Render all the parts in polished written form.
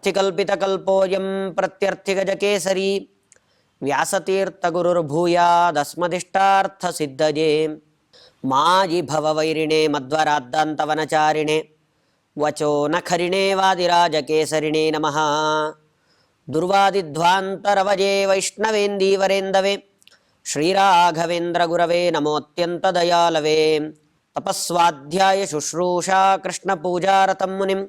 ಅರ್ಥಿಕಲ್ಪಿತಕಲ್ಪೋಯಂ ಪ್ರತ್ಯರ್ಥಿಗಜಕೇಸರಿ ವ್ಯಾಸತೀರ್ಥಗುರುರ್ಭೂಯಾದಸ್ಮದಿಷ್ಟಾರ್ಥಸಿದ್ಧಯೇ ಮಾಯಿ ಭವವೈರಿಣೆ ಮಧ್ವರಾದ್ದಾಂತವನಚಾರಿಣೆ ವಚೋ ನಖರಿಣೇ ವಾದಿರಾಜಕೇಸರಿಣೇ ನಮಃ. ದುರ್ವಾದಿಧ್ವಾಂತರವಜೇ ವೈಷ್ಣವೇಂದೀವರೇಂದವೇ ಶ್ರೀರಾಘವೇಂದ್ರ ಗುರವೇ ನಮೋತ್ಯಂತದಯಾಲವೇ. ತಪಸ್ವಾಧ್ಯಾಯ ಶುಶ್ರೂಷಾ ಕೃಷ್ಣಪೂಜಾರತಂ ಮುನಿಂ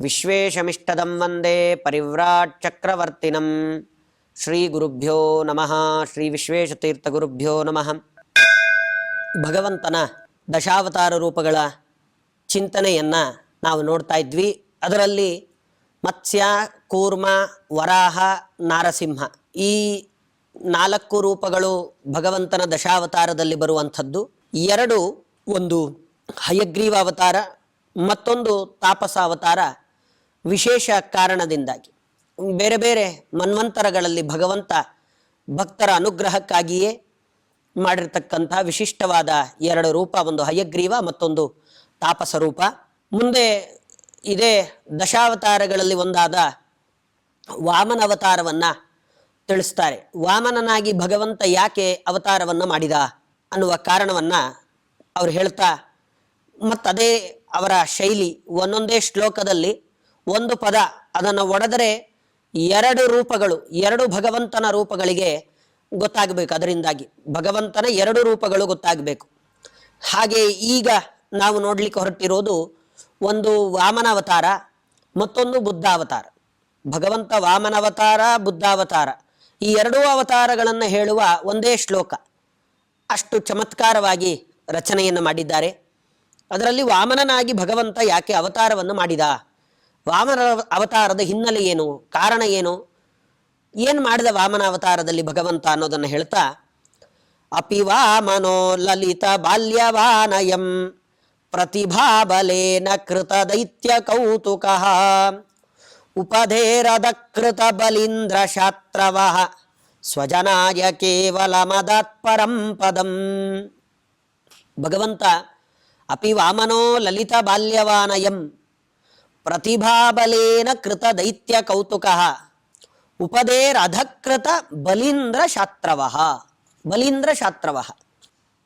ವಿಶ್ವೇಶಮಿಷ್ಟದಂ ವಂದೇ ಪರಿವ್ರಾಟ್ ಚಕ್ರವರ್ತಿನಂ. ಶ್ರೀ ಗುರುಭ್ಯೋ ನಮಃ. ಶ್ರೀ ವಿಶ್ವೇಶತೀರ್ಥಗುರುಭ್ಯೋ ನಮಃ. ಭಗವಂತನ ದಶಾವತಾರ ರೂಪಗಳ ಚಿಂತನೆಯನ್ನು ನಾವು ನೋಡ್ತಾ ಇದ್ವಿ. ಅದರಲ್ಲಿ ಮತ್ಸ್ಯ, ಕೂರ್ಮ, ವರಾಹ, ನಾರಸಿಂಹ ಈ 4 ರೂಪಗಳು ಭಗವಂತನ ದಶಾವತಾರದಲ್ಲಿ ಬರುವಂಥದ್ದು. 2 ಒಂದು ಹಯಗ್ರೀವ ಅವತಾರ, ಮತ್ತೊಂದು ತಾಪಸ ಅವತಾರ. ವಿಶೇಷ ಕಾರಣದಿಂದಾಗಿ ಬೇರೆ ಬೇರೆ ಮನ್ವಂತರಗಳಲ್ಲಿ ಭಗವಂತ ಭಕ್ತರ ಅನುಗ್ರಹಕ್ಕಾಗಿಯೇ ಮಾಡಿರ್ತಕ್ಕಂಥ ವಿಶಿಷ್ಟವಾದ 2 ರೂಪ, ಒಂದು ಹಯಗ್ರೀವ ಮತ್ತೊಂದು ತಾಪಸ ರೂಪ. ಮುಂದೆ ಇದೇ ದಶಾವತಾರಗಳಲ್ಲಿ ಒಂದಾದ ವಾಮನ ಅವತಾರವನ್ನು ತಿಳಿಸ್ತಾರೆ. ವಾಮನನಾಗಿ ಭಗವಂತ ಯಾಕೆ ಅವತಾರವನ್ನು ಮಾಡಿದ ಅನ್ನುವ ಕಾರಣವನ್ನು ಅವರು ಹೇಳ್ತಾ, ಮತ್ತದೇ ಅವರ ಶೈಲಿ ಒಂದೊಂದೇ ಶ್ಲೋಕದಲ್ಲಿ ಒಂದು ಪದ ಅದನ್ನು ಒಡೆದರೆ 2 ರೂಪಗಳು, 2 ಭಗವಂತನ ರೂಪಗಳಿಗೆ ಗೊತ್ತಾಗಬೇಕು. ಅದರಿಂದಾಗಿ ಭಗವಂತನ 2 ರೂಪಗಳು ಗೊತ್ತಾಗಬೇಕು. ಹಾಗೆ ಈಗ ನಾವು ನೋಡಲಿಕ್ಕೆ ಹೊರಟಿರೋದು ಒಂದು ವಾಮನ ಅವತಾರ, ಮತ್ತೊಂದು ಬುದ್ಧಾವತಾರ. ಭಗವಂತ ವಾಮನಾವತಾರ, ಬುದ್ಧಾವತಾರ ಈ 2 ಅವತಾರಗಳನ್ನು ಹೇಳುವ ಒಂದೇ ಶ್ಲೋಕ. ಅಷ್ಟು ಚಮತ್ಕಾರವಾಗಿ ರಚನೆಯನ್ನು ಮಾಡಿದ್ದಾರೆ. ಅದರಲ್ಲಿ ವಾಮನನಾಗಿ ಭಗವಂತ ಯಾಕೆ ಅವತಾರವನ್ನು ಮಾಡಿದ, ವಾಮನ ಅವತಾರದ ಹಿನ್ನೆಲೆ ಏನು, ಕಾರಣ ಏನು, ಏನು ಮಾಡಿದ ವಾಮನ ಅವತಾರದಲ್ಲಿ ಭಗವಂತ ಅನ್ನೋದನ್ನು ಹೇಳ್ತಾ, ಅಪಿ ವಾಮನೋ ಲಲಿತ ಬಾಲ್ಯವಾನಯಂ ಪ್ರತಿಭಾಬಲೇನ ಕೃತ ದೈತ್ಯ ಕೌತುಕಃ ಉಪಧೇರದಕೃತ ಬಲೀಂದ್ರ ಶಾತ್ರವಃ ಸ್ವಜನಾಯ ಕೇವಲ ಮದಾತ್ ಪರಂ ಪದಂ. ಭಗವಂತ ಅಪಿ ವಾಮನೋ ಲಲಿತ ಬಾಲ್ಯವಾನಯಂ ಪ್ರತಿಭಾಬಲೇನ ಕೃತ ದೈತ್ಯ ಕೌತುಕಃ ಉಪಧೇರಧಕೃತ ಬಲೀಂದ್ರ ಶಾತ್ರವಃ. ಬಲೀಂದ್ರ ಶಾತ್ರವಃ,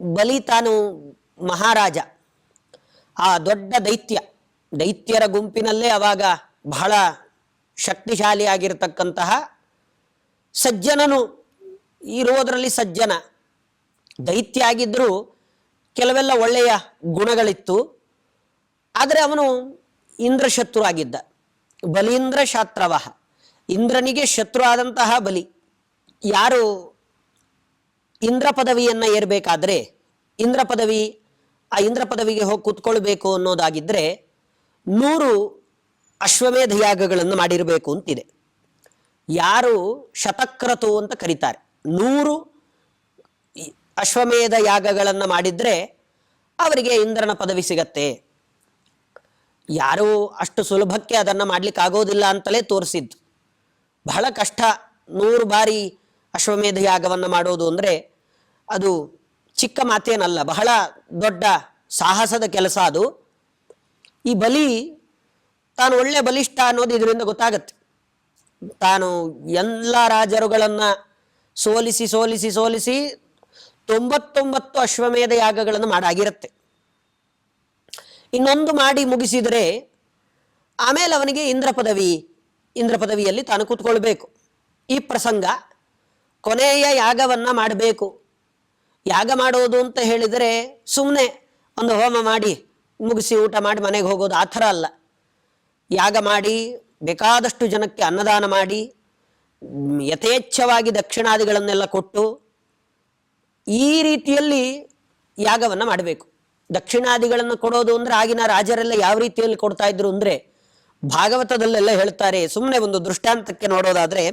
ಬಲಿ ತಾನು ಮಹಾರಾಜ, ಆ ದೊಡ್ಡ ದೈತ್ಯರ ಗುಂಪಿನಲ್ಲೇ ಅವಾಗ ಬಹಳ ಶಕ್ತಿಶಾಲಿಯಾಗಿರ್ತಕ್ಕಂತಹ ಸಜ್ಜನನು ಇರೋದರಲ್ಲಿ ಸಜ್ಜನ. ದೈತ್ಯ ಆಗಿದ್ದರೂ ಕೆಲವೆಲ್ಲ ಒಳ್ಳೆಯ ಗುಣಗಳಿತ್ತು. ಆದರೆ ಅವನು ಇಂದ್ರ ಶತ್ರು ಆಗಿದ್ದ. ಬಲೀಂದ್ರ ಶಾತ್ರವಃ, ಇಂದ್ರನಿಗೆ ಶತ್ರು ಆದಂತಹ ಬಲಿ. ಯಾರು ಇಂದ್ರ ಪದವಿಯನ್ನು ಏರಬೇಕಾದ್ರೆ ಇಂದ್ರ ಪದವಿಗೆ ಹೋಗಿ ಕೂತ್ಕೊಳ್ಬೇಕು ಅನ್ನೋದಾಗಿದ್ದರೆ 100 ಅಶ್ವಮೇಧ ಯಾಗಗಳನ್ನು ಮಾಡಿರಬೇಕು ಅಂತಿದೆ. ಯಾರು ಶತಕ್ರತು ಅಂತ ಕರೀತಾರೆ, 100 ಅಶ್ವಮೇಧ ಯಾಗಗಳನ್ನು ಮಾಡಿದರೆ ಅವರಿಗೆ ಇಂದ್ರನ ಪದವಿ ಸಿಗತ್ತೆ. ಯಾರೂ ಅಷ್ಟು ಸುಲಭಕ್ಕೆ ಅದನ್ನು ಮಾಡಲಿಕ್ಕೆ ಆಗೋದಿಲ್ಲ ಅಂತಲೇ ತೋರಿಸಿದ್ದು. ಬಹಳ ಕಷ್ಟ. 100 ಬಾರಿ ಅಶ್ವಮೇಧ ಯಾಗವನ್ನು ಮಾಡೋದು ಅಂದರೆ ಅದು ಚಿಕ್ಕ ಮಾತೇನಲ್ಲ, ಬಹಳ ದೊಡ್ಡ ಸಾಹಸದ ಕೆಲಸ ಅದು. ಈ ಬಲಿ ತಾನು ಒಳ್ಳೆ ಬಲಿಷ್ಠ ಅನ್ನೋದು ಇದರಿಂದ ಗೊತ್ತಾಗತ್ತೆ. ತಾನು ಎಲ್ಲ ರಾಜರುಗಳನ್ನು ಸೋಲಿಸಿ 99 ಅಶ್ವಮೇಧ ಯಾಗಗಳನ್ನು ಮಾಡಾಗಿರುತ್ತೆ. ಇನ್ನೊಂದು ಮಾಡಿ ಮುಗಿಸಿದರೆ ಆಮೇಲೆ ಅವನಿಗೆ ಇಂದ್ರ ಪದವಿಯಲ್ಲಿ ತಾನು ಕೂತ್ಕೊಳ್ಬೇಕು. ಈ ಪ್ರಸಂಗ ಕೊನೆಯ ಯಾಗವನ್ನು ಮಾಡಬೇಕು. ಯಾಗ ಮಾಡೋದು ಅಂತ ಹೇಳಿದರೆ ಸುಮ್ಮನೆ ಒಂದು ಹೋಮ ಮಾಡಿ ಮುಗಿಸಿ ಊಟ ಮಾಡಿ ಮನೆಗೆ ಹೋಗೋದು ಆ ಥರ ಅಲ್ಲ. ಯಾಗ ಮಾಡಿ ಬೇಕಾದಷ್ಟು ಜನಕ್ಕೆ ಅನ್ನದಾನ ಮಾಡಿ ಯಥೇಚ್ಛವಾಗಿ ದಕ್ಷಿಣಾದಿಗಳನ್ನೆಲ್ಲ ಕೊಟ್ಟು ಈ ರೀತಿಯಲ್ಲಿ ಯಾಗವನ್ನು ಮಾಡಬೇಕು. ದಕ್ಷಿಣಾದಿಗಳನ್ನು ಕೊಡೋದು ಅಂದರೆ ಆಗಿನ ರಾಜರೆಲ್ಲ ಯಾವ ರೀತಿಯಲ್ಲಿ ಕೊಡ್ತಾ ಇದ್ರು ಅಂದರೆ ಭಾಗವತದಲ್ಲೆಲ್ಲ ಹೇಳ್ತಾರೆ. ಸುಮ್ಮನೆ ಒಂದು ದೃಷ್ಟಾಂತಕ್ಕೆ ನೋಡೋದಾದರೆ,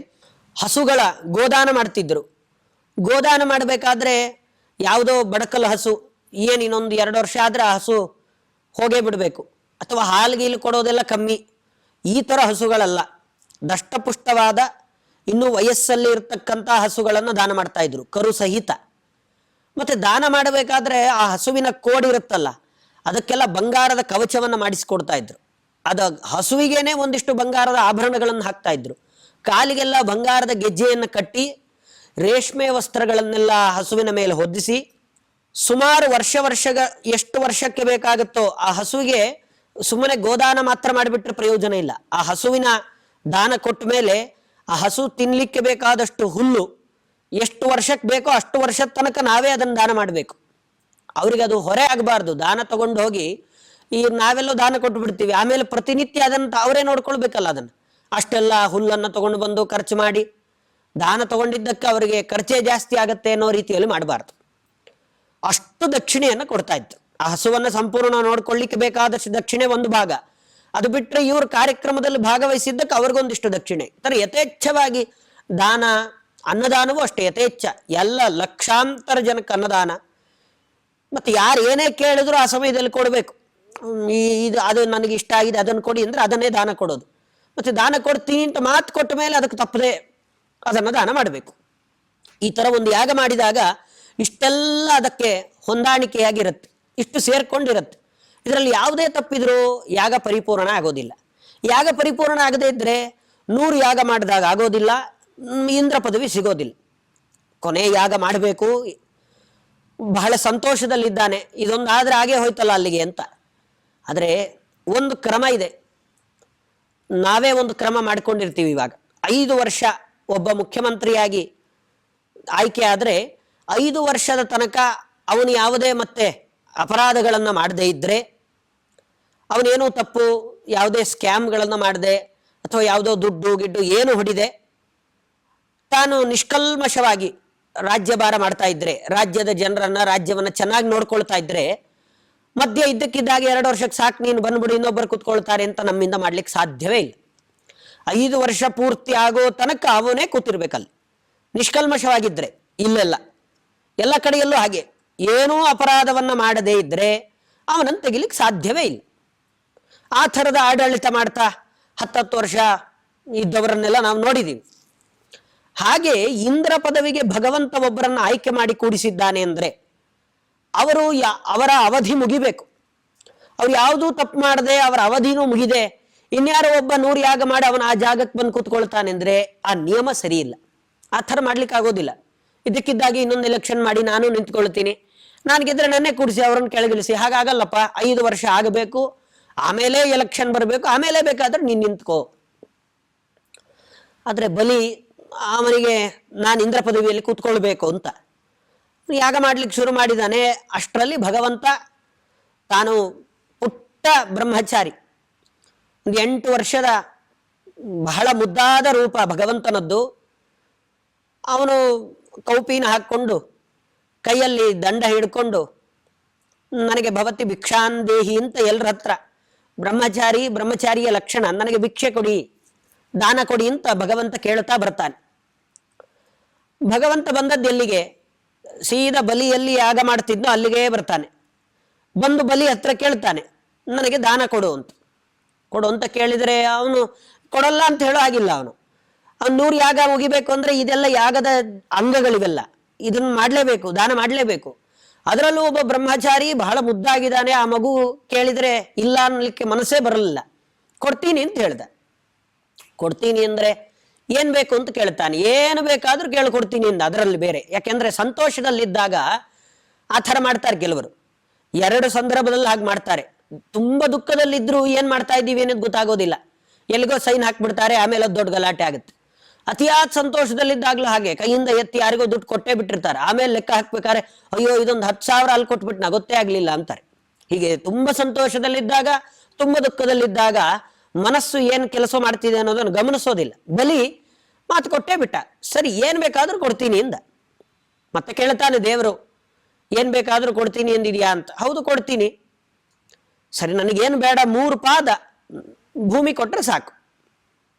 ಹಸುಗಳ ಗೋದಾನ ಮಾಡ್ತಿದ್ರು. ಗೋದಾನ ಮಾಡಬೇಕಾದ್ರೆ ಯಾವುದೋ ಬಡಕಲ್ ಹಸು ಏನು ಇನ್ನೊಂದು 2 ವರ್ಷ ಆದರೆ ಆ ಹಸು ಹೋಗೇ ಬಿಡಬೇಕು, ಅಥವಾ ಹಾಲ್ಗೀಲು ಕೊಡೋದೆಲ್ಲ ಕಮ್ಮಿ. ಈ ಥರ ಹಸುಗಳಲ್ಲ, ದಷ್ಟಪುಷ್ಟವಾದ ಇನ್ನೂ ವಯಸ್ಸಲ್ಲಿ ಇರ್ತಕ್ಕಂಥ ಹಸುಗಳನ್ನು ದಾನ ಮಾಡ್ತಾ ಇದ್ರು, ಕರು ಸಹಿತ. ಮತ್ತು ದಾನ ಮಾಡಬೇಕಾದ್ರೆ ಆ ಹಸುವಿನ ಕೋಡಿರುತ್ತಲ್ಲ ಅದಕ್ಕೆಲ್ಲ ಬಂಗಾರದ ಕವಚವನ್ನು ಮಾಡಿಸಿಕೊಡ್ತಾ ಇದ್ರು. ಅದ ಹಸುವಿಗೇನೆ ಒಂದಿಷ್ಟು ಬಂಗಾರದ ಆಭರಣಗಳನ್ನು ಹಾಕ್ತಾ ಇದ್ರು. ಕಾಲಿಗೆಲ್ಲ ಬಂಗಾರದ ಗೆಜ್ಜೆಯನ್ನು ಕಟ್ಟಿ ರೇಷ್ಮೆ ವಸ್ತ್ರಗಳನ್ನೆಲ್ಲ ಹಸುವಿನ ಮೇಲೆ ಹೊದಿಸಿ ಸುಮಾರು ಎಷ್ಟು ವರ್ಷಕ್ಕೆ ಬೇಕಾಗುತ್ತೋ ಆ ಹಸುವಿಗೆ ಸುಮ್ಮನೆ ಗೋದಾನ ಮಾತ್ರ ಮಾಡಿಬಿಟ್ರೆ ಪ್ರಯೋಜನ ಇಲ್ಲ. ಆ ಹಸುವಿನ ದಾನ ಕೊಟ್ಟ ಮೇಲೆ ಆ ಹಸು ತಿನ್ಲಿಕ್ಕೆ ಬೇಕಾದಷ್ಟು ಹುಲ್ಲು ಎಷ್ಟು ವರ್ಷಕ್ಕೆ ಬೇಕೋ ಅಷ್ಟು ವರ್ಷದ ತನಕ ನಾವೇ ಅದನ್ನು ದಾನ ಮಾಡಬೇಕು. ಅವ್ರಿಗೆ ಅದು ಹೊರೆ ಆಗಬಾರ್ದು. ದಾನ ತಗೊಂಡು ಹೋಗಿ ನಾವೆಲ್ಲೋ ದಾನ ಕೊಟ್ಟು ಬಿಡ್ತೀವಿ, ಆಮೇಲೆ ಪ್ರತಿನಿತ್ಯ ಅದನ್ನು ಅವರೇ ನೋಡ್ಕೊಳ್ಬೇಕಲ್ಲ. ಅದನ್ನು ಅಷ್ಟೆಲ್ಲ ಹುಲ್ಲನ್ನು ತಗೊಂಡು ಬಂದು ಖರ್ಚು ಮಾಡಿ ದಾನ ತಗೊಂಡಿದ್ದಕ್ಕೆ ಅವರಿಗೆ ಖರ್ಚೇ ಜಾಸ್ತಿ ಆಗತ್ತೆ ಅನ್ನೋ ರೀತಿಯಲ್ಲಿ ಮಾಡಬಾರ್ದು. ಅಷ್ಟು ದಕ್ಷಿಣೆಯನ್ನು ಕೊಡ್ತಾ ಇತ್ತು. ಆ ಹಸುವನ್ನು ಸಂಪೂರ್ಣ ನೋಡ್ಕೊಳ್ಳಿಕ್ಕೆ ಬೇಕಾದಷ್ಟು ದಕ್ಷಿಣೆ ಒಂದು ಭಾಗ, ಅದು ಬಿಟ್ಟರೆ ಇವರು ಕಾರ್ಯಕ್ರಮದಲ್ಲಿ ಭಾಗವಹಿಸಿದ್ದಕ್ಕೆ ಅವ್ರಿಗೊಂದಿಷ್ಟು ದಕ್ಷಿಣೆ. ತರ ಯಥೇಚ್ಛವಾಗಿ ದಾನ, ಅನ್ನದಾನವೂ ಅಷ್ಟೇ ಯಥೇಚ್ಛ. ಎಲ್ಲ ಲಕ್ಷಾಂತರ ಜನಕ್ಕೆ ಅನ್ನದಾನ. ಮತ್ತೆ ಯಾರು ಏನೇ ಕೇಳಿದ್ರು ಆ ಸಮಯದಲ್ಲಿ ಕೊಡಬೇಕು. ಇದು ಅದು ನನಗೆ ಇಷ್ಟ ಆಗಿದೆ ಅದನ್ನು ಕೊಡಿ ಅಂದ್ರೆ ಅದನ್ನೇ ದಾನ ಕೊಡೋದು. ಮತ್ತೆ ದಾನ ಕೊಡ್ತೀನಿ ಅಂತ ಮಾತು ಕೊಟ್ಟ ಮೇಲೆ ಅದಕ್ಕೆ ತಪ್ಪದೆ ಅದನ್ನು ದಾನ ಮಾಡಬೇಕು. ಈ ಥರ ಒಂದು ಯಾಗ ಮಾಡಿದಾಗ ಇಷ್ಟೆಲ್ಲ ಅದಕ್ಕೆ ಹೊಂದಾಣಿಕೆಯಾಗಿರುತ್ತೆ, ಇಷ್ಟು ಸೇರ್ಕೊಂಡಿರುತ್ತೆ. ಇದರಲ್ಲಿ ಯಾವುದೇ ತಪ್ಪಿದ್ರೂ ಯಾಗ ಪರಿಪೂರ್ಣ ಆಗೋದಿಲ್ಲ. ಯಾಗ ಪರಿಪೂರ್ಣ ಆಗದೇ ಇದ್ದರೆ 100 ಯಾಗ ಮಾಡಿದಾಗ ಆಗೋದಿಲ್ಲ, ಇಂದ್ರ ಪದವಿ ಸಿಗೋದಿಲ್ಲ. ಕೊನೆ ಯಾಗ ಮಾಡಬೇಕು, ಬಹಳ ಸಂತೋಷದಲ್ಲಿದ್ದಾನೆ, ಇದೊಂದು ಆದರೆ ಆಗೇ ಹೋಯ್ತಲ್ಲ ಅಲ್ಲಿಗೆ ಅಂತ. ಆದರೆ ಒಂದು ಕ್ರಮ ಇದೆ, ನಾವೇ ಒಂದು ಕ್ರಮ ಮಾಡಿಕೊಂಡಿರ್ತೀವಿ. ಇವಾಗ 5 ವರ್ಷ ಒಬ್ಬ ಮುಖ್ಯಮಂತ್ರಿಯಾಗಿ ಆಯ್ಕೆ ಆದರೆ 5 ವರ್ಷದ ತನಕ ಅವನು ಯಾವುದೇ ಮತ್ತೆ ಅಪರಾಧಗಳನ್ನು ಮಾಡದೇ ಇದ್ದರೆ, ಅವನೇನೂ ತಪ್ಪು ಯಾವುದೇ ಸ್ಕ್ಯಾಮ್ಗಳನ್ನು ಮಾಡದೆ ಅಥವಾ ಯಾವುದೋ ದುಡ್ಡು ಗಿಡ್ಡು ಏನು ಹೊಡಿದೆ ತಾನು ನಿಷ್ಕಲ್ಮಶವಾಗಿ ರಾಜ್ಯಭಾರ ಮಾಡ್ತಾ ಇದ್ರೆ, ರಾಜ್ಯದ ಜನರನ್ನ ರಾಜ್ಯವನ್ನು ಚೆನ್ನಾಗಿ ನೋಡ್ಕೊಳ್ತಾ ಇದ್ರೆ, ಮಧ್ಯೆ ಇದ್ದಕ್ಕಿದ್ದಾಗ 2 ವರ್ಷಕ್ಕೆ ಸಾಕು ನೀನು ಬಂದ್ಬಿಡು ಇನ್ನೊಬ್ಬರು ಕೂತ್ಕೊಳ್ತಾರೆ ಅಂತ ನಮ್ಮಿಂದ ಮಾಡ್ಲಿಕ್ಕೆ ಸಾಧ್ಯವೇ ಇಲ್ಲ. 5 ವರ್ಷ ಪೂರ್ತಿ ಆಗೋ ತನಕ ಅವನೇ ಕೂತಿರ್ಬೇಕಲ್ಲಿ ನಿಷ್ಕಲ್ಮಶವಾಗಿದ್ರೆ. ಇಲ್ಲೆಲ್ಲ ಎಲ್ಲ ಕಡೆಯಲ್ಲೂ ಹಾಗೆ, ಏನೂ ಅಪರಾಧವನ್ನ ಮಾಡದೇ ಇದ್ರೆ ಅವನನ್ನು ತೆಗಿಲಿಕ್ಕೆ ಸಾಧ್ಯವೇ ಇಲ್ಲ. ಆ ಥರದ ಆಡಳಿತ ಮಾಡ್ತಾ 10 ವರ್ಷ ಇದ್ದವರನ್ನೆಲ್ಲ ನಾವು ನೋಡಿದ್ದೀವಿ. ಹಾಗೆ ಇಂದ್ರ ಪದವಿಗೆ ಭಗವಂತ ಒಬ್ಬರನ್ನ ಆಯ್ಕೆ ಮಾಡಿ ಕೂಡಿಸಿದ್ದಾನೆ ಅಂದ್ರೆ ಅವರು ಅವರ ಅವಧಿ ಮುಗಿಬೇಕು. ಅವ್ರು ಯಾವುದೂ ತಪ್ಪು ಮಾಡದೆ ಅವರ ಅವಧಿನೂ ಮುಗಿದೆ, ಇನ್ಯಾರೋ ಒಬ್ಬ 100 ಯಾಗ ಮಾಡಿ ಅವನ ಆ ಜಾಗಕ್ಕೆ ಬಂದು ಕೂತ್ಕೊಳ್ತಾನೆ ಅಂದ್ರೆ ಆ ನಿಯಮ ಸರಿ ಇಲ್ಲ. ಆ ಥರ ಮಾಡ್ಲಿಕ್ಕೆ ಆಗೋದಿಲ್ಲ. ಇದಕ್ಕಿದ್ದಾಗಿ ಇನ್ನೊಂದು ಎಲೆಕ್ಷನ್ ಮಾಡಿ ನಾನು ನಿಂತ್ಕೊಳ್ತೀನಿ, ನಾನು ಗೆದ್ರೆ ನನ್ನೇ ಕೂಡಿಸಿ ಅವರನ್ನು ಕೆಳಗಿಳಿಸಿ, ಹಾಗಾಗಲ್ಲಪ್ಪ. 5 ವರ್ಷ ಆಗಬೇಕು, ಆಮೇಲೆ ಎಲೆಕ್ಷನ್ ಬರಬೇಕು, ಆಮೇಲೆ ಬೇಕಾದ್ರೆ ನೀನು ನಿಂತ್ಕೋ. ಆದರೆ ಬಲಿ ಅವನಿಗೆ ನಾನು ಇಂದ್ರ ಪದವಿಯಲ್ಲಿ ಕೂತ್ಕೊಳ್ಬೇಕು ಅಂತ ಯಾಗ ಮಾಡ್ಲಿಕ್ಕೆ ಶುರು ಮಾಡಿದ್ದಾನೆ. ಅಷ್ಟರಲ್ಲಿ ಭಗವಂತ ತಾನು ಪುಟ್ಟ ಬ್ರಹ್ಮಚಾರಿ, ಒಂದು 8 ವರ್ಷದ ಬಹಳ ಮುದ್ದಾದ ರೂಪ ಭಗವಂತನದ್ದು. ಅವನು ಕೌಪಿನ ಹಾಕ್ಕೊಂಡು ಕೈಯಲ್ಲಿ ದಂಡ ಹಿಡ್ಕೊಂಡು ನನಗೆ ಭವತಿ ಭಿಕ್ಷಾಂದೇಹಿ ಅಂತ ಎಲ್ಲರ ಹತ್ರ, ಬ್ರಹ್ಮಚಾರಿಯ ಲಕ್ಷಣ ನನಗೆ ಭಿಕ್ಷೆ ಕೊಡಿ, ದಾನ ಕೊಡಿ ಅಂತ ಭಗವಂತ ಕೇಳ್ತಾ ಬರ್ತಾನೆ. ಭಗವಂತ ಬಂದದ್ದು ಎಲ್ಲಿಗೆ? ಸೀದಾ ಬಲಿಯಲ್ಲಿ ಯಾಗ ಮಾಡ್ತಿದ್ನೋ ಅಲ್ಲಿಗೆ ಬರ್ತಾನೆ. ಬಂದು ಬಲಿ ಹತ್ರ ಕೇಳ್ತಾನೆ, ನನಗೆ ದಾನ ಕೊಡು ಅಂತ ಕೇಳಿದರೆ ಅವನು ಕೊಡಲ್ಲ ಅಂತ ಹೇಳೋ ಆಗಿಲ್ಲ. ಅವನು 100 ಯಾಗ ಮುಗಿಬೇಕು ಅಂದ್ರೆ ಇದೆಲ್ಲ ಯಾಗದ ಅಂಗಗಳಿವೆಲ್ಲ, ಇದನ್ನ ಮಾಡಲೇಬೇಕು, ದಾನ ಮಾಡಲೇಬೇಕು. ಅದರಲ್ಲೂ ಒಬ್ಬ ಬ್ರಹ್ಮಚಾರಿ ಬಹಳ ಮುದ್ದಾಗಿದ್ದಾನೆ, ಆ ಮಗು ಕೇಳಿದರೆ ಇಲ್ಲ ಅನ್ನಲಿಕ್ಕೆ ಮನಸ್ಸೇ ಬರಲಿಲ್ಲ. ಕೊಡ್ತೀನಿ ಅಂತ ಹೇಳ್ದ. ಕೊಡ್ತೀನಿ ಅಂದ್ರೆ ಏನ್ ಬೇಕು ಅಂತ ಕೇಳ್ತಾನೆ. ಏನು ಬೇಕಾದ್ರೂ ಕೇಳ್ಕೊಡ್ತೀನಿ ಅಂದ. ಅದರಲ್ಲಿ ಬೇರೆ, ಯಾಕೆಂದ್ರೆ ಸಂತೋಷದಲ್ಲಿದ್ದಾಗ ಆ ಥರ ಮಾಡ್ತಾರೆ ಕೆಲವರು. 2 ಸಂದರ್ಭದಲ್ಲಿ ಹಾಗೆ ಮಾಡ್ತಾರೆ. ತುಂಬಾ ದುಃಖದಲ್ಲಿದ್ರು ಏನ್ ಮಾಡ್ತಾ ಇದ್ದೀವಿ ಅನ್ನೋದು ಗೊತ್ತಾಗೋದಿಲ್ಲ, ಎಲ್ಲಿಗೋ ಸೈನ್ ಹಾಕ್ಬಿಡ್ತಾರೆ, ಆಮೇಲೆ ಅದು ದೊಡ್ಡ ಗಲಾಟೆ ಆಗುತ್ತೆ. ಅತಿಯಾದ ಸಂತೋಷದಲ್ಲಿದ್ದಾಗ್ಲೂ ಹಾಗೆ ಕೈಯಿಂದ ಎತ್ತಿ ಯಾರಿಗೋ ದುಡ್ಡು ಕೊಟ್ಟೇ ಬಿಟ್ಟಿರ್ತಾರೆ, ಆಮೇಲೆ ಲೆಕ್ಕ ಹಾಕ್ಬೇಕಾದ್ರೆ ಅಯ್ಯೋ ಇದೊಂದು 10,000 ಅಲ್ಲಿ ಕೊಟ್ಬಿಟ್ಟು ಗೊತ್ತೇ ಆಗ್ಲಿಲ್ಲ ಅಂತಾರೆ. ಹೀಗೆ ತುಂಬಾ ಸಂತೋಷದಲ್ಲಿದ್ದಾಗ, ತುಂಬಾ ದುಃಖದಲ್ಲಿದ್ದಾಗ ಮನಸ್ಸು ಏನು ಕೆಲಸ ಮಾಡ್ತಿದೆ ಅನ್ನೋದನ್ನು ಗಮನಿಸೋದಿಲ್ಲ. ಬಲಿ ಮಾತು ಕೊಟ್ಟೇ ಬಿಟ್ಟ, ಸರಿ ಏನ್ ಬೇಕಾದ್ರೂ ಕೊಡ್ತೀನಿ ಇಂದ. ಮತ್ತೆ ಕೇಳ್ತಾನೆ ದೇವರು, ಏನ್ ಬೇಕಾದ್ರೂ ಕೊಡ್ತೀನಿ ಎಂದಿದ್ಯಾ ಅಂತ. ಹೌದು ಕೊಡ್ತೀನಿ. ಸರಿ ನನಗೇನು ಬೇಡ, 3 ಪಾದ ಭೂಮಿ ಕೊಟ್ರೆ ಸಾಕು,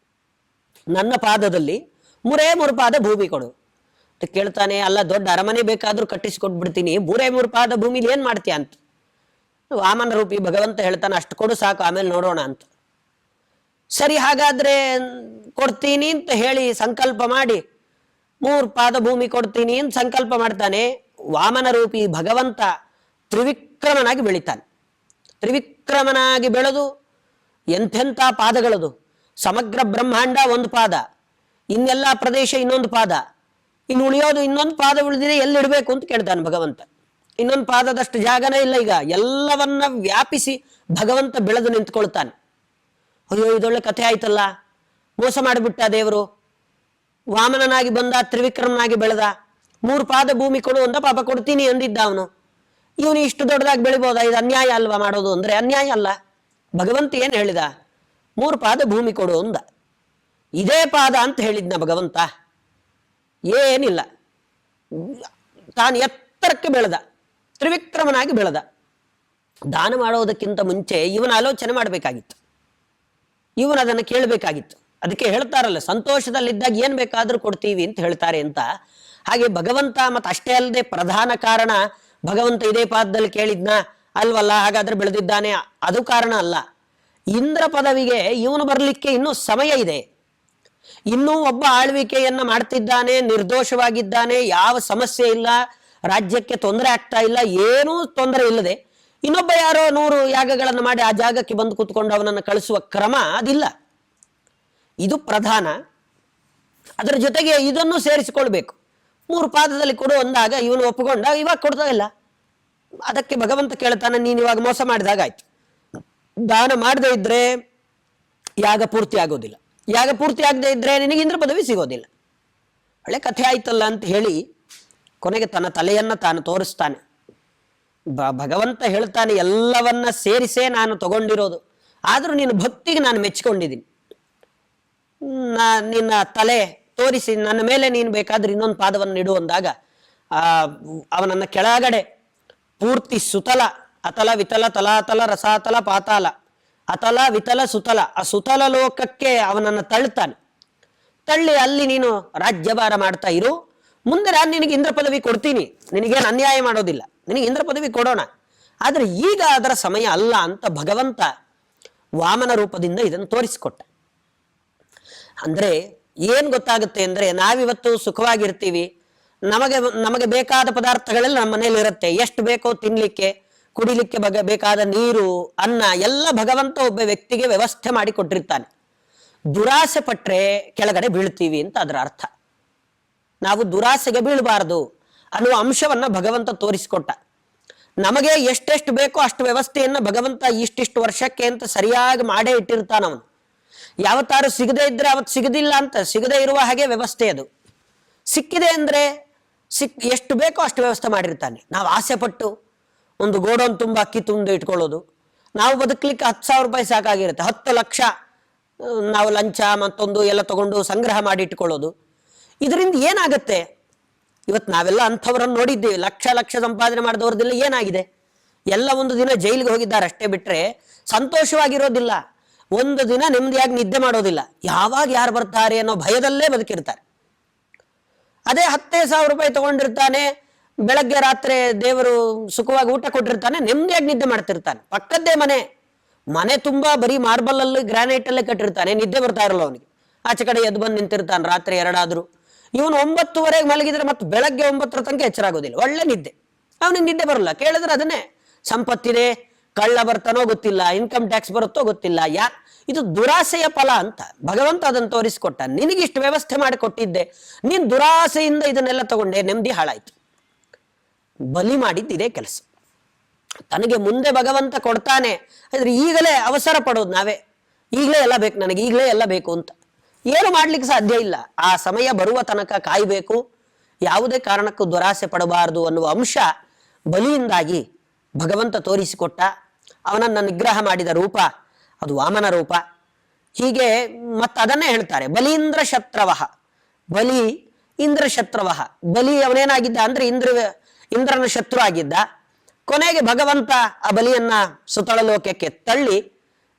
ನನ್ನ ಪಾದದಲ್ಲಿ 3 ಪಾದ ಭೂಮಿ ಕೊಡು ಅಂತ ಕೇಳ್ತಾನೆ. ಅಲ್ಲ ದೊಡ್ಡ ಅರಮನೆ ಬೇಕಾದ್ರೂ ಕಟ್ಟಿಸಿಕೊಟ್ಬಿಡ್ತೀನಿ, 3 ಪಾದ ಭೂಮಿಲಿ ಏನ್ ಮಾಡ್ತೀಯ ಅಂತ. ವಾಮನ ರೂಪಿ ಭಗವಂತ ಹೇಳ್ತಾನೆ, ಅಷ್ಟು ಕೊಡು ಸಾಕು, ಆಮೇಲೆ ನೋಡೋಣ ಅಂತ. ಸರಿ ಹಾಗಾದ್ರೆ ಕೊಡ್ತೀನಿ ಅಂತ ಹೇಳಿ ಸಂಕಲ್ಪ ಮಾಡಿ 3 ಪಾದ ಭೂಮಿ ಕೊಡ್ತೀನಿ ಅಂತ ಸಂಕಲ್ಪ ಮಾಡ್ತಾನೆ. ವಾಮನ ರೂಪಿ ಭಗವಂತ ತ್ರಿವಿಕ್ರಮನಾಗಿ ಬೆಳಿತಾನೆ. ತ್ರಿವಿಕ್ರಮನಾಗಿ ಬೆಳೆದು ಎಂಥೆಂಥ ಪಾದಗಳದು. ಸಮಗ್ರ ಬ್ರಹ್ಮಾಂಡ ಒಂದು ಪಾದ, ಇನ್ನೆಲ್ಲ ಪ್ರದೇಶ ಇನ್ನೊಂದು ಪಾದ, ಇನ್ನು ಉಳಿಯೋದು ಇನ್ನೊಂದು ಪಾದ ಉಳಿದಿದೆ, ಎಲ್ಲಿಡಬೇಕು ಅಂತ ಕೇಳ್ತಾನೆ ಭಗವಂತ. ಇನ್ನೊಂದು ಪಾದದಷ್ಟು ಜಾಗನೇ ಇಲ್ಲ. ಈಗ ಎಲ್ಲವನ್ನ ವ್ಯಾಪಿಸಿ ಭಗವಂತ ಬೆಳೆದು ನಿಂತ್ಕೊಳ್ತಾನೆ. ಅಯ್ಯೋ ಇದೊಳ್ಳೆ ಕಥೆ ಆಯ್ತಲ್ಲ, ಮೋಸ ಮಾಡಿಬಿಟ್ಟ ದೇವರು. ವಾಮನನಾಗಿ ಬಂದ, ತ್ರಿವಿಕ್ರಮನಾಗಿ ಬೆಳೆದ, 3 ಪಾದ ಭೂಮಿ ಕೊಡು ಅಂತ ಪಾಪ ಕೊಡ್ತೀನಿ ಅಂದಿದ್ದ ಅವನು. ಇವನು ಇಷ್ಟು ದೊಡ್ಡದಾಗಿ ಬೆಳಿಬೋದಾ? ಇದು ಅನ್ಯಾಯ ಅಲ್ವಾ ಮಾಡೋದು ಅಂದ್ರೆ? ಅನ್ಯಾಯ ಅಲ್ಲ. ಭಗವಂತ ಏನ್ ಹೇಳಿದ? 3 ಪಾದ ಭೂಮಿ ಕೊಡು ಅಂದ. ಇದೇ ಪಾದ ಅಂತ ಹೇಳಿದ್ನ ಭಗವಂತ? ಏನಿಲ್ಲ. ತಾನು ಎತ್ತರಕ್ಕೆ ಬೆಳೆದ, ತ್ರಿವಿಕ್ರಮನಾಗಿ ಬೆಳೆದ. ದಾನ ಮಾಡೋದಕ್ಕಿಂತ ಮುಂಚೆ ಇವನ ಆಲೋಚನೆ ಮಾಡಬೇಕಾಗಿತ್ತು, ಇವನು ಅದನ್ನು ಕೇಳಬೇಕಾಗಿತ್ತು. ಅದಕ್ಕೆ ಹೇಳ್ತಾರಲ್ಲ, ಸಂತೋಷದಲ್ಲಿದ್ದಾಗ ಏನ್ ಬೇಕಾದ್ರೂ ಕೊಡ್ತೀವಿ ಅಂತ ಹೇಳ್ತಾರೆ ಅಂತ. ಹಾಗೆ ಭಗವಂತ, ಮತ್ತೆ ಅಷ್ಟೇ ಅಲ್ಲದೆ ಪ್ರಧಾನ ಕಾರಣ ಭಗವಂತ ಇದೇ ಪಾದದಲ್ಲಿ ಕೇಳಿದ್ನ ಅಲ್ವಲ್ಲ, ಹಾಗಾದ್ರೆ ಬೆಳೆದಿದ್ದಾನೆ, ಅದು ಕಾರಣ ಅಲ್ಲ. ಇಂದ್ರ ಪದವಿಗೆ ಇವನು ಬರಲಿಕ್ಕೆ ಇನ್ನೂ ಸಮಯ ಇದೆ. ಇನ್ನೂ ಒಬ್ಬ ಆಳ್ವಿಕೆಯನ್ನ ಮಾಡ್ತಿದ್ದಾನೆ, ನಿರ್ದೋಷವಾಗಿದ್ದಾನೆ, ಯಾವ ಸಮಸ್ಯೆ ಇಲ್ಲ, ರಾಜ್ಯಕ್ಕೆ ತೊಂದರೆ ಆಗ್ತಾ ಇಲ್ಲ, ಏನೂ ತೊಂದರೆ ಇಲ್ಲದೆ ಇನ್ನೊಬ್ಬ ಯಾರೋ 100 ಯಾಗಗಳನ್ನು ಮಾಡಿ ಆ ಜಾಗಕ್ಕೆ ಬಂದು ಕೂತ್ಕೊಂಡು ಅವನನ್ನು ಕಳಿಸುವ ಕ್ರಮ ಅದಿಲ್ಲ. ಇದು ಪ್ರಧಾನ. ಅದರ ಜೊತೆಗೆ ಇದನ್ನು ಸೇರಿಸಿಕೊಳ್ಬೇಕು. 3 ಪಾದದಲ್ಲಿ ಕೊಡು ಅಂದಾಗ ಇವನು ಒಪ್ಪಿಕೊಂಡ, ಇವಾಗ ಕೊಡ್ತಾ ಇಲ್ಲ. ಅದಕ್ಕೆ ಭಗವಂತ ಕೇಳ್ತಾನೆ, ನೀನು ಇವಾಗ ಮೋಸ ಮಾಡಿದಾಗಾಯ್ತು. ದಾನ ಮಾಡದೇ ಇದ್ರೆ ಯಾಗ ಪೂರ್ತಿ ಆಗೋದಿಲ್ಲ, ಯಾಗ ಪೂರ್ತಿ ಆಗದೆ ಇದ್ರೆ ನಿನಗೆ ಇಂದ್ರ ಪದವಿ ಸಿಗೋದಿಲ್ಲ. ಒಳ್ಳೆ ಕಥೆ ಆಯ್ತಲ್ಲ ಅಂತ ಹೇಳಿ ಕೊನೆಗೆ ತನ್ನ ತಲೆಯನ್ನ ತಾನು ತೋರಿಸ್ತಾನೆ. ಭಗವಂತ ಹೇಳ್ತಾನೆ, ಎಲ್ಲವನ್ನ ಸೇರಿಸೇ ನಾನು ತಗೊಂಡಿರೋದು, ಆದ್ರೂ ನಿನ್ನ ಭಕ್ತಿಗೆ ನಾನು ಮೆಚ್ಚಿಕೊಂಡಿದ್ದೀನಿ. ನಿನ್ನ ತಲೆ ತೋರಿಸಿ ನನ್ನ ಮೇಲೆ ನೀನು ಬೇಕಾದ್ರೆ ಇನ್ನೊಂದು ಪಾದವನ್ನು ಇಡು ಅಂದಾಗ ಅವನನ್ನ ಕೆಳಗಡೆ ಪೂರ್ತಿ ಸುತಲ, ಅತಲ ವಿತಲ ತಲಾತಲ ರಸಾತಲ ಪಾತಾಲ, ಅತಲ ವಿತಲ ಸುತಲ, ಆ ಸುತಲ ಲೋಕಕ್ಕೆ ಅವನನ್ನು ತಳ್ತಾನೆ. ತಳ್ಳಿ ಅಲ್ಲಿ ನೀನು ರಾಜ್ಯಭಾರ ಮಾಡ್ತಾ ಇರು, ಮುಂದೆ ನಾನು ನಿನಗೆ ಇಂದ್ರ ಪದವಿ ಕೊಡ್ತೀನಿ, ನಿನಗೇನು ಅನ್ಯಾಯ ಮಾಡೋದಿಲ್ಲ, ನಿನಗೆ ಇಂದ್ರ ಪದವಿ ಕೊಡೋಣ, ಆದ್ರೆ ಈಗ ಅದರ ಸಮಯ ಅಲ್ಲ ಅಂತ ಭಗವಂತ ವಾಮನ ರೂಪದಿಂದ ಇದನ್ನು ತೋರಿಸಿಕೊಟ್ಟ. ಅಂದ್ರೆ ಏನ್ ಗೊತ್ತಾಗುತ್ತೆ ಅಂದ್ರೆ, ನಾವಿವತ್ತು ಸುಖವಾಗಿರ್ತೀವಿ, ನಮಗೆ ಬೇಕಾದ ಪದಾರ್ಥಗಳೆಲ್ಲ ನಮ್ಮ ಮನೇಲಿ ಇರುತ್ತೆ, ಎಷ್ಟು ಬೇಕೋ ತಿನ್ಲಿಕ್ಕೆ, ಕುಡಿಲಿಕ್ಕೆ ಬೇಕಾದ ನೀರು, ಅನ್ನ ಎಲ್ಲ ಭಗವಂತ ಒಬ್ಬ ವ್ಯಕ್ತಿಗೆ ವ್ಯವಸ್ಥೆ ಮಾಡಿ ಕೊಟ್ಟಿರ್ತಾನೆ. ದುರಾಸೆ ಪಟ್ರೆ ಕೆಳಗಡೆ ಬೀಳ್ತೀವಿ ಅಂತ ಅದರ ಅರ್ಥ. ನಾವು ದುರಾಸೆಗೆ ಬೀಳಬಾರದು ಅನ್ನುವ ಅಂಶವನ್ನ ಭಗವಂತ ತೋರಿಸಿಕೊಟ್ಟ. ನಮಗೆ ಎಷ್ಟೆಷ್ಟು ಬೇಕೋ ಅಷ್ಟು ವ್ಯವಸ್ಥೆಯನ್ನ ಭಗವಂತ ಇಷ್ಟಿಷ್ಟು ವರ್ಷಕ್ಕೆ ಅಂತ ಸರಿಯಾಗಿ ಮಾಡೇ ಇಟ್ಟಿರ್ತಾನವನು. ಯಾವತ್ತಾರು ಸಿಗದೆ ಇದ್ರೆ ಅವತ್ತು ಸಿಗದಿಲ್ಲ ಅಂತ, ಸಿಗದೆ ಇರುವ ಹಾಗೆ ವ್ಯವಸ್ಥೆ ಅದು. ಸಿಕ್ಕಿದೆ ಅಂದ್ರೆ ಎಷ್ಟು ಬೇಕೋ ಅಷ್ಟು ವ್ಯವಸ್ಥೆ ಮಾಡಿರ್ತಾನೆ. ನಾವು ಆಸೆ ಪಟ್ಟು ಒಂದು ಗೋಡೌನ್ ತುಂಬ ಅಕ್ಕಿ ತುಂಡು ಇಟ್ಕೊಳ್ಳೋದು, ನಾವು ಬದುಕಲಿಕ್ಕೆ 10,000 ರೂಪಾಯಿ ಸಾಕಾಗಿರುತ್ತೆ, 10 ಲಕ್ಷ ನಾವು ಲಂಚ ಮತ್ತೊಂದು ಎಲ್ಲ ತಗೊಂಡು ಸಂಗ್ರಹ ಮಾಡಿ ಇಟ್ಕೊಳ್ಳೋದು. ಇದರಿಂದ ಏನಾಗುತ್ತೆ? ಇವತ್ತು ನಾವೆಲ್ಲ ಅಂಥವ್ರನ್ನು ನೋಡಿದ್ದೀವಿ, ಲಕ್ಷ ಸಂಪಾದನೆ ಮಾಡಿದವ್ರದ್ದೆಲ್ಲ ಏನಾಗಿದೆ? ಎಲ್ಲ ಒಂದು ದಿನ ಜೈಲಿಗೆ ಹೋಗಿದ್ದಾರೆ ಅಷ್ಟೇ, ಬಿಟ್ರೆ ಸಂತೋಷವಾಗಿರೋದಿಲ್ಲ, ಒಂದು ದಿನ ನೆಮ್ಮದಿಯಾಗಿ ನಿದ್ದೆ ಮಾಡೋದಿಲ್ಲ, ಯಾವಾಗ ಯಾರು ಬರ್ತಾರೆ ಅನ್ನೋ ಭಯದಲ್ಲೇ ಬದುಕಿರ್ತಾರೆ. ಅದೇ 10,000 ರೂಪಾಯಿ ತಗೊಂಡಿರ್ತಾನೆ, ಬೆಳಗ್ಗೆ ರಾತ್ರಿ ದೇವರು ಸುಖವಾಗಿ ಊಟ ಕೊಟ್ಟಿರ್ತಾನೆ, ನೆಮ್ಮದಿಯಾಗಿ ನಿದ್ದೆ ಮಾಡ್ತಿರ್ತಾನೆ. ಪಕ್ಕದ್ದೇ ಮನೆ ತುಂಬಾ ಬರೀ ಮಾರ್ಬಲ್ ಅಲ್ಲಿ ಗ್ರಾನೈಟ್ ಅಲ್ಲೇ ಕಟ್ಟಿರ್ತಾನೆ, ನಿದ್ದೆ ಬರ್ತಾ ಇರಲ್ಲ ಅವನಿಗೆ. ಆಚೆ ಕಡೆ ಎದ್ದು ಬಂದು ನಿಂತಿರ್ತಾನೆ ರಾತ್ರಿ 2 ಆದ್ರೂ. ಇವನು 9:30 ಮಲಗಿದ್ರೆ ಮತ್ತೆ ಬೆಳಗ್ಗೆ 9 ತನಕ ಎಚ್ಚರ ಆಗೋದಿಲ್ಲ, ಒಳ್ಳೆ ನಿದ್ದೆ. ಅವನಿಗೆ ನಿದ್ದೆ ಬರಲ್ಲ. ಕೇಳಿದ್ರೆ ಅದನ್ನೇ, ಸಂಪತ್ತಿದೆ, ಕಳ್ಳ ಬರ್ತಾನೋ ಗೊತ್ತಿಲ್ಲ, ಇನ್ಕಮ್ ಟ್ಯಾಕ್ಸ್ ಬರುತ್ತೋ ಗೊತ್ತಿಲ್ಲ, ಇದು ದುರಾಸೆಯ ಫಲ ಅಂತ ಭಗವಂತ ಅದನ್ನು ತೋರಿಸಿಕೊಟ್ಟ. ನಿನಗಿಷ್ಟು ವ್ಯವಸ್ಥೆ ಮಾಡಿ ಕೊಟ್ಟಿದ್ದೆ, ನೀನ್ ದುರಾಸೆಯಿಂದ ಇದನ್ನೆಲ್ಲ ತಗೊಂಡೆ, ನೆಮ್ಮದಿ ಹಾಳಾಯ್ತು. ಬಲಿ ಮಾಡಿದ್ದಿದೆ ಕೆಲಸ. ತನಗೆ ಮುಂದೆ ಭಗವಂತ ಕೊಡ್ತಾನೆ, ಆದ್ರೆ ಈಗಲೇ ಅವಸರ ಪಡೋದು ನಾವೇ, ಈಗಲೇ ಎಲ್ಲ ಬೇಕು ನನಗೆ, ಈಗಲೇ ಎಲ್ಲ ಬೇಕು ಅಂತ. ಏನು ಮಾಡ್ಲಿಕ್ಕೆ ಸಾಧ್ಯ ಇಲ್ಲ. ಆ ಸಮಯ ಬರುವ ತನಕ ಕಾಯಬೇಕು, ಯಾವುದೇ ಕಾರಣಕ್ಕೂ ದುರಾಸೆ ಪಡಬಾರದು ಅನ್ನುವ ಅಂಶ ಬಲಿಯಿಂದಾಗಿ ಭಗವಂತ ತೋರಿಸಿಕೊಟ್ಟ. ಅವನನ್ನ ನಿಗ್ರಹ ಮಾಡಿದ ರೂಪ ಅದು ವಾಮನ ರೂಪ. ಹೀಗೆ ಅದನ್ನೇ ಹೇಳ್ತಾರೆ, ಬಲೀಂದ್ರ ಶತ್ರವಃ, ಬಲಿ ಇಂದ್ರ ಶತ್ರವಃ. ಬಲಿ ಅವನೇನಾಗಿದ್ದ ಅಂದ್ರೆ ಇಂದ್ರನ ಶತ್ರು ಆಗಿದ್ದ. ಕೊನೆಗೆ ಭಗವಂತ ಆ ಬಲಿಯನ್ನ ಸುತಳ ಲೋಕಕ್ಕೆ ತಳ್ಳಿ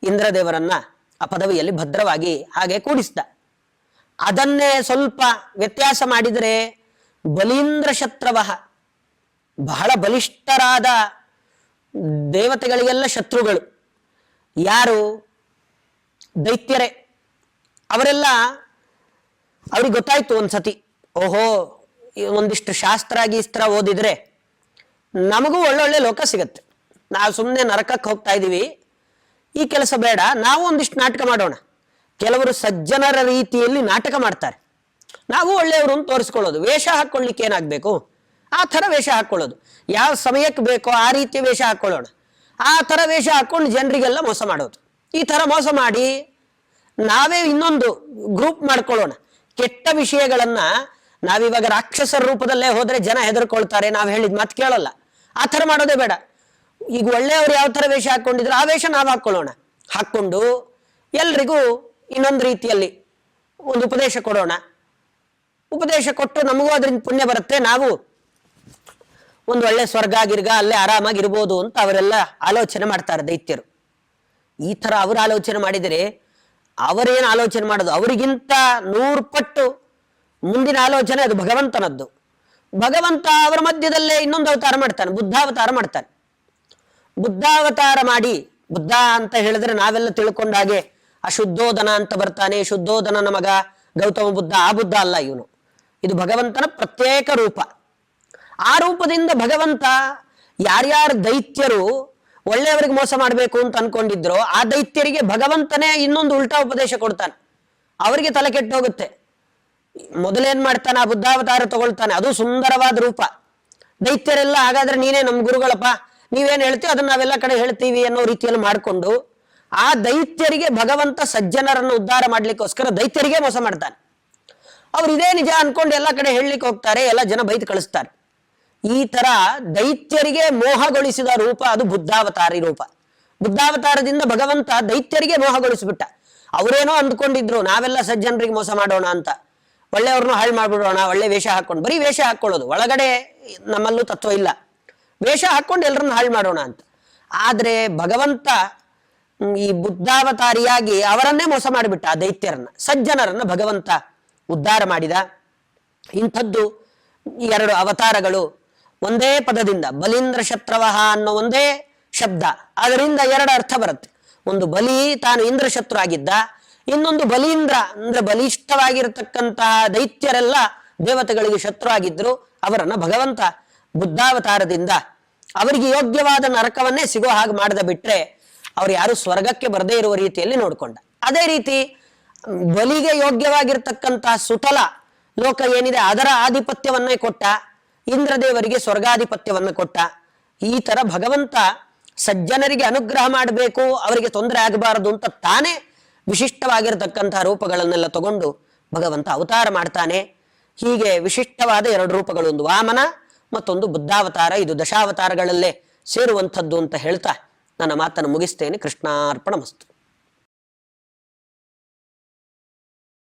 ಇಂದ್ರದೇವರನ್ನ ಆ ಪದವಿಯಲ್ಲಿ ಭದ್ರವಾಗಿ ಹಾಗೆ ಕೂಡಿಸಿದ. ಅದನ್ನೇ ಸ್ವಲ್ಪ ವ್ಯತ್ಯಾಸ ಮಾಡಿದರೆ ಬಲೀಂದ್ರ ಶತ್ರವಃ, ಬಹಳ ಬಲಿಷ್ಠರಾದ ದೇವತೆಗಳಿಗೆಲ್ಲ ಶತ್ರುಗಳು ಯಾರು? ದೈತ್ಯರೇ. ಅವರೆಲ್ಲ, ಅವ್ರಿಗೆ ಗೊತ್ತಾಯ್ತು ಒಂದ್ಸತಿ, ಓಹೋ ಒಂದಿಷ್ಟು ಶಾಸ್ತ್ರ ಗೀಸ್ತ್ರ ಓದಿದ್ರೆ ನಮಗೂ ಒಳ್ಳೊಳ್ಳೆ ಲೋಕ ಸಿಗತ್ತೆ, ನಾವು ಸುಮ್ಮನೆ ನರಕಕ್ಕೆ ಹೋಗ್ತಾ ಇದೀವಿ, ಈ ಕೆಲಸ ಬೇಡ, ನಾವು ಒಂದಿಷ್ಟು ನಾಟಕ ಮಾಡೋಣ. ಕೆಲವರು ಸಜ್ಜನರ ರೀತಿಯಲ್ಲಿ ನಾಟಕ ಮಾಡ್ತಾರೆ, ನಾವು ಒಳ್ಳೆಯವರು ಅಂತ ತೋರಿಸ್ಕೊಳ್ಳೋದು. ವೇಷ ಹಾಕ್ಕೊಳ್ಳಿಕ್ಕೆ ಏನಾಗಬೇಕು ಆ ಥರ ವೇಷ ಹಾಕ್ಕೊಳ್ಳೋದು, ಯಾವ ಸಮಯಕ್ಕೆ ಬೇಕೋ ಆ ರೀತಿಯ ವೇಷ ಹಾಕ್ಕೊಳ್ಳೋಣ. ಆ ಥರ ವೇಷ ಹಾಕ್ಕೊಂಡು ಜನರಿಗೆಲ್ಲ ಮೋಸ ಮಾಡೋದು. ಈ ಥರ ಮೋಸ ಮಾಡಿ ನಾವೇ ಇನ್ನೊಂದು ಗ್ರೂಪ್ ಮಾಡ್ಕೊಳ್ಳೋಣ. ಕೆಟ್ಟ ವಿಷಯಗಳನ್ನ ನಾವಿವಾಗ ರಾಕ್ಷಸರ ರೂಪದಲ್ಲೇ ಹೋದ್ರೆ ಜನ ಹೆದರ್ಕೊಳ್ತಾರೆ, ನಾವು ಹೇಳಿದ ಮಾತು ಕೇಳಲ್ಲ. ಆ ಥರ ಮಾಡೋದೇ ಬೇಡ. ಈಗ ಒಳ್ಳೆಯವರು ಯಾವ ಥರ ವೇಷ ಹಾಕ್ಕೊಂಡಿದ್ರು ಆ ವೇಷ ನಾವು ಹಾಕ್ಕೊಳ್ಳೋಣ. ಹಾಕ್ಕೊಂಡು ಎಲ್ರಿಗೂ ಇನ್ನೊಂದು ರೀತಿಯಲ್ಲಿ ಒಂದು ಉಪದೇಶ ಕೊಡೋಣ. ಉಪದೇಶ ಕೊಟ್ಟು ನಮಗೂ ಅದರಿಂದ ಪುಣ್ಯ ಬರುತ್ತೆ, ನಾವು ಒಂದು ಒಳ್ಳೆ ಸ್ವರ್ಗ ಗಿರ್ಗ ಅಲ್ಲೇ ಆರಾಮಾಗಿರ್ಬೋದು ಅಂತ ಅವರೆಲ್ಲ ಆಲೋಚನೆ ಮಾಡ್ತಾರೆ ದೈತ್ಯರು. ಈ ಥರ ಅವರು ಆಲೋಚನೆ ಮಾಡಿದರೆ ಅವರೇನು ಆಲೋಚನೆ ಮಾಡೋದು, ಅವರಿಗಿಂತ 100 ಪಟ್ಟು ಮುಂದಿನ ಆಲೋಚನೆ ಅದು ಭಗವಂತನದ್ದು. ಭಗವಂತ ಅವರ ಮಧ್ಯದಲ್ಲೇ ಇನ್ನೊಂದು ಅವತಾರ ಮಾಡ್ತಾನೆ, ಬುದ್ಧಾವತಾರ ಮಾಡ್ತಾನೆ. ಬುದ್ಧಾವತಾರ ಮಾಡಿ, ಬುದ್ಧ ಅಂತ ಹೇಳಿದ್ರೆ ನಾವೆಲ್ಲ ತಿಳ್ಕೊಂಡ ಹಾಗೆ ಅಶುದ್ಧೋಧನ ಅಂತ ಬರ್ತಾನೆ, ಶುದ್ಧೋಧನನ ಮಗ ಗೌತಮ ಬುದ್ಧ, ಆ ಬುದ್ಧ ಅಲ್ಲ ಇವನು. ಇದು ಭಗವಂತನ ಪ್ರತ್ಯೇಕ ರೂಪ. ಆ ರೂಪದಿಂದ ಭಗವಂತ ಯಾರ್ಯಾರು ದೈತ್ಯರು ಒಳ್ಳೆಯವರಿಗೆ ಮೋಸ ಮಾಡಬೇಕು ಅಂತ ಅನ್ಕೊಂಡಿದ್ರು ಆ ದೈತ್ಯರಿಗೆ ಭಗವಂತನೇ ಇನ್ನೊಂದು ಉಲ್ಟಾ ಉಪದೇಶ ಕೊಡ್ತಾನೆ. ಅವರಿಗೆ ತಲೆ ಕೆಟ್ಟೋಗುತ್ತೆ. ಮೊದಲೇನ್ ಮಾಡ್ತಾನೆ, ಆ ಬುದ್ಧಾವತಾರ ತಗೊಳ್ತಾನೆ, ಅದು ಸುಂದರವಾದ ರೂಪ. ದೈತ್ಯರೆಲ್ಲ ಹಾಗಾದ್ರೆ ನೀನೇ ನಮ್ ಗುರುಗಳಪ್ಪ, ನೀವೇನ್ ಹೇಳ್ತೀವಿ ಅದನ್ನ ನಾವೆಲ್ಲ ಕಡೆ ಹೇಳ್ತೀವಿ ಅನ್ನೋ ರೀತಿಯಲ್ಲಿ ಮಾಡಿಕೊಂಡು ಆ ದೈತ್ಯರಿಗೆ ಭಗವಂತ ಸಜ್ಜನರನ್ನು ಉದ್ಧಾರ ಮಾಡ್ಲಿಕ್ಕೋಸ್ಕರ ದೈತ್ಯರಿಗೆ ಮೋಸ ಮಾಡ್ತಾನೆ. ಅವ್ರು ಇದೇ ನಿಜ ಅನ್ಕೊಂಡು ಎಲ್ಲ ಕಡೆ ಹೇಳಲಿಕ್ಕೆ ಹೋಗ್ತಾರೆ, ಎಲ್ಲ ಜನ ಬೈದು ಕಳಿಸ್ತಾರೆ. ಈ ತರ ದೈತ್ಯರಿಗೆ ಮೋಹಗೊಳಿಸಿದ ರೂಪ ಅದು ಬುದ್ಧಾವತಾರಿ ರೂಪ. ಬುದ್ಧಾವತಾರದಿಂದ ಭಗವಂತ ದೈತ್ಯರಿಗೆ ಮೋಹಗೊಳಿಸ್ಬಿಟ್ಟ. ಅವರೇನೋ ಅಂದ್ಕೊಂಡಿದ್ರು ನಾವೆಲ್ಲ ಸಜ್ಜನರಿಗೆ ಮೋಸ ಮಾಡೋಣ ಅಂತ, ಒಳ್ಳೆಯವ್ರನ್ನೂ ಹಾಳು ಮಾಡ್ಬಿಡೋಣ, ಒಳ್ಳೆ ವೇಷ ಹಾಕೊಂಡು, ಬರೀ ವೇಷ ಹಾಕೊಳ್ಳೋದು, ಒಳಗಡೆ ನಮ್ಮಲ್ಲೂ ತತ್ವ ಇಲ್ಲ, ವೇಷ ಹಾಕೊಂಡು ಎಲ್ಲರನ್ನ ಹಾಳು ಮಾಡೋಣ ಅಂತ. ಆದ್ರೆ ಭಗವಂತ ಈ ಬುದ್ಧಾವತಾರಿಯಾಗಿ ಅವರನ್ನೇ ಮೋಸ ಮಾಡಿಬಿಟ್ಟ, ಆ ದೈತ್ಯರನ್ನ. ಸಜ್ಜನರನ್ನ ಭಗವಂತ ಉದ್ಧಾರ ಮಾಡಿದ. ಇಂಥದ್ದು 2 ಅವತಾರಗಳು ಒಂದೇ ಪದದಿಂದ, ಬಲೀಂದ್ರ ಶತ್ರವಹ ಅನ್ನೋ ಒಂದೇ ಶಬ್ದ, ಅದರಿಂದ 2 ಅರ್ಥ ಬರುತ್ತೆ. ಒಂದು ಬಲಿ ತಾನು ಇಂದ್ರ ಶತ್ರು ಆಗಿದ್ದ, ಇನ್ನೊಂದು ಬಲೀಂದ್ರ ಅಂದ್ರೆ ಬಲಿಷ್ಠವಾಗಿರತಕ್ಕಂತಹ ದೈತ್ಯರೆಲ್ಲ ದೇವತೆಗಳಿಗೆ ಶತ್ರು ಆಗಿದ್ರು, ಅವರನ್ನ ಭಗವಂತ ಬುದ್ಧಾವತಾರದಿಂದ ಅವರಿಗೆ ಯೋಗ್ಯವಾದ ನರಕವನ್ನೇ ಸಿಗೋ ಹಾಗೆ ಮಾಡದ ಬಿಟ್ರೆ ಅವ್ರು ಯಾರು ಸ್ವರ್ಗಕ್ಕೆ ಬರದೇ ಇರುವ ರೀತಿಯಲ್ಲಿ ನೋಡ್ಕೊಂಡ. ಅದೇ ರೀತಿ ಬಲಿಗೆ ಯೋಗ್ಯವಾಗಿರ್ತಕ್ಕಂತಹ ಸುತಲ ಲೋಕ ಏನಿದೆ ಅದರ ಆಧಿಪತ್ಯವನ್ನೇ ಕೊಟ್ಟ, ಇಂದ್ರದೇವರಿಗೆ ಸ್ವರ್ಗಾಧಿಪತ್ಯವನ್ನ ಕೊಟ್ಟ. ಈ ತರ ಭಗವಂತ ಸಜ್ಜನರಿಗೆ ಅನುಗ್ರಹ ಮಾಡಬೇಕು, ಅವರಿಗೆ ತೊಂದರೆ ಆಗಬಾರದು ಅಂತ ತಾನೇ ವಿಶಿಷ್ಟವಾಗಿರತಕ್ಕಂತಹ ರೂಪಗಳನ್ನೆಲ್ಲ ತಗೊಂಡು ಭಗವಂತ ಅವತಾರ ಮಾಡ್ತಾನೆ. ಹೀಗೆ ವಿಶಿಷ್ಟವಾದ 2 ರೂಪಗಳು, ಒಂದು ವಾಮನ ಮತ್ತೊಂದು ಬುದ್ಧಾವತಾರ. ಇದು ದಶಾವತಾರಗಳಲ್ಲೇ ಸೇರುವಂಥದ್ದು ಅಂತ ಹೇಳ್ತಾ ನನ್ನ ಮಾತನ್ನು ಮುಗಿಸ್ತೇನೆ. ಕೃಷ್ಣಾರ್ಪಣಮಸ್ತು.